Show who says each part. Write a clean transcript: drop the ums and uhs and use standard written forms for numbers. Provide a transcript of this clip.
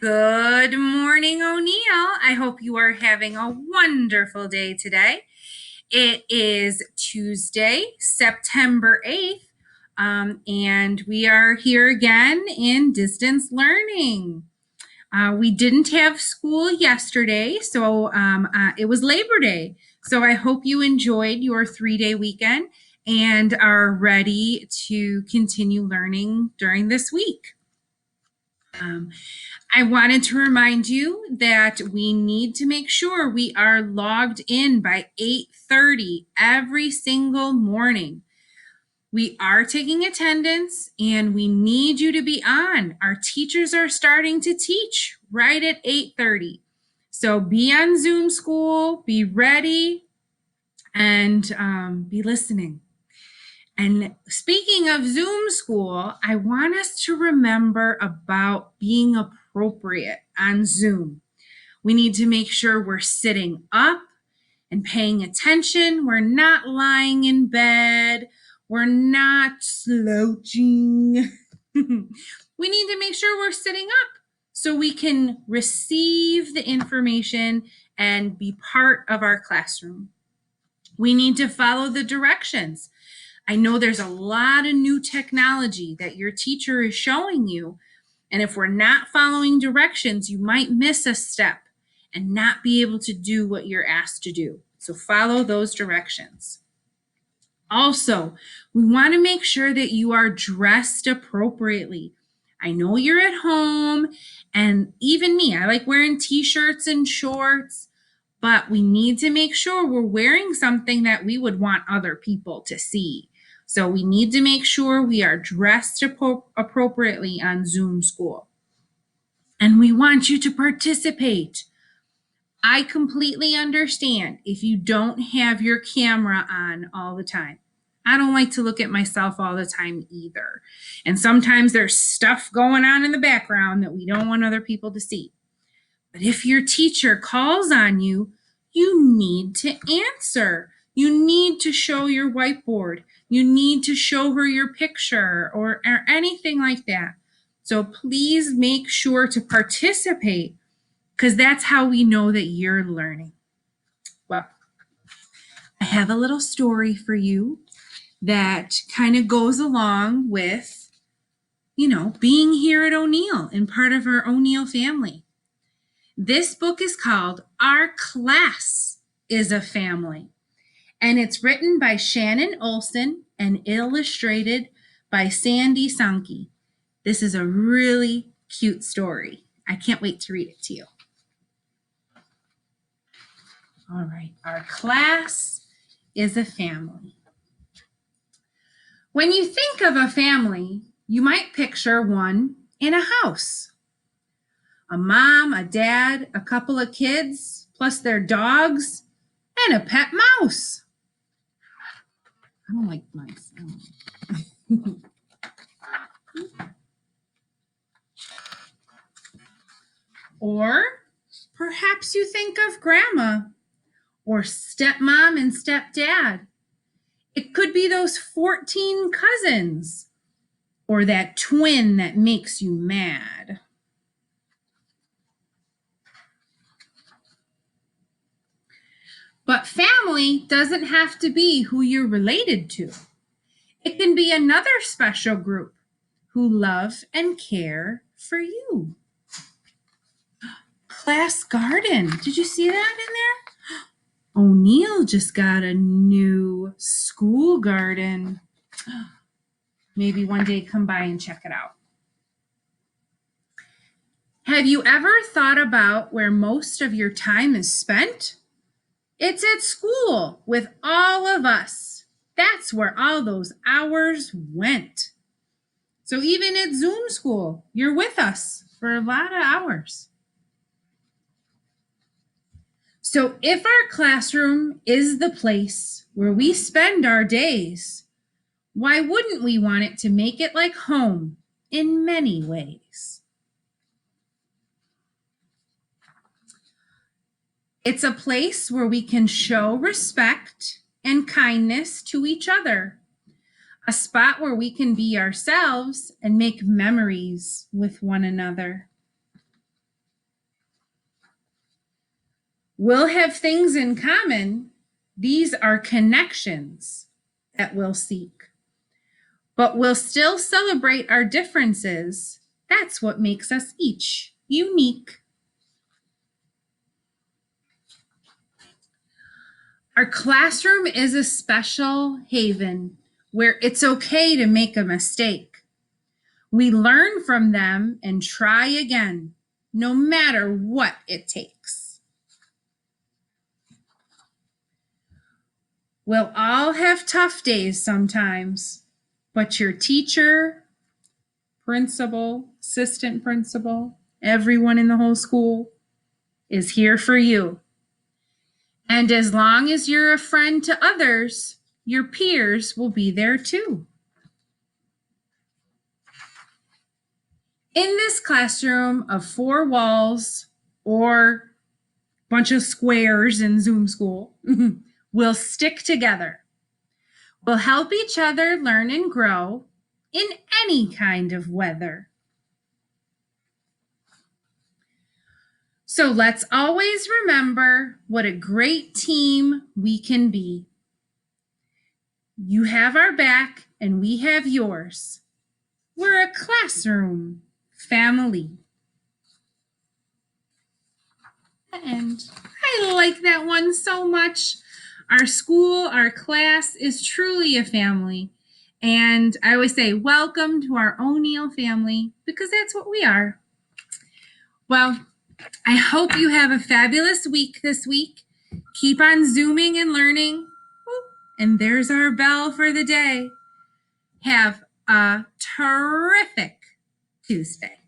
Speaker 1: Good morning, O'Neill. I hope you are having a wonderful day today. It is Tuesday, September 8th, and we are here again in distance learning. We didn't have school yesterday, so it was Labor Day. So I hope you enjoyed your 3-day weekend and are ready to continue learning during this week. I wanted to remind you that we need to make sure we are logged in by 8:30 every single morning. We are taking attendance and we need you to be on. Our teachers are starting to teach right at 8:30. So be on Zoom school, be ready, and be listening. And speaking of Zoom school, I want us to remember about being appropriate on Zoom. We need to make sure we're sitting up and paying attention. We're not lying in bed. We're not slouching. We need to make sure we're sitting up so we can receive the information and be part of our classroom. We need to follow the directions. I know there's a lot of new technology that your teacher is showing you. And if we're not following directions, you might miss a step and not be able to do what you're asked to do. So follow those directions. Also, we want to make sure that you are dressed appropriately. I know you're at home, and even me, I like wearing t-shirts and shorts, but we need to make sure we're wearing something that we would want other people to see. So we need to make sure we are dressed appropriately on Zoom school. And we want you to participate. I completely understand if you don't have your camera on all the time. I don't like to look at myself all the time either. And sometimes there's stuff going on in the background that we don't want other people to see. But if your teacher calls on you, you need to answer. You need to show your whiteboard. You need to show her your picture or anything like that. So please make sure to participate because that's how we know that you're learning. Well, I have a little story for you that kind of goes along with, being here at O'Neill and part of our O'Neill family. This book is called Our Class is a Family, and it's written by Shannon Olson and illustrated by Sandy Sankey. This is a really cute story. I can't wait to read it to you. All right, Our Class is a Family. When you think of a family, you might picture one in a house. A mom, a dad, a couple of kids, plus their dogs, and a pet mouse. I don't like mice. Or perhaps you think of grandma or stepmom and stepdad. It could be those 14 cousins or that twin that makes you mad. But family doesn't have to be who you're related to. It can be another special group who love and care for you. Class garden. Did you see that in there? O'Neill just got a new school garden. Maybe one day come by and check it out. Have you ever thought about where most of your time is spent? It's at school with all of us. That's where all those hours went. So even at Zoom school, you're with us for a lot of hours. So if our classroom is the place where we spend our days, why wouldn't we want it to make it like home in many ways? It's a place where we can show respect and kindness to each other. A spot where we can be ourselves and make memories with one another. We'll have things in common. These are connections that we'll seek. But we'll still celebrate our differences. That's what makes us each unique. Our classroom is a special haven where it's okay to make a mistake. We learn from them and try again, no matter what it takes. We'll all have tough days sometimes, but your teacher, principal, assistant principal, everyone in the whole school is here for you. And as long as you're a friend to others, your peers will be there too. In this classroom of 4 walls or bunch of squares in Zoom school, we'll stick together. We'll help each other learn and grow in any kind of weather. So let's always remember what a great team we can be. You have our back and we have yours. We're a classroom family. And I like that one so much. Our school, our class is truly a family. And I always say, welcome to our O'Neill family, because that's what we are. Well, I hope you have a fabulous week this week. Keep on Zooming and learning. And there's our bell for the day. Have a terrific Tuesday.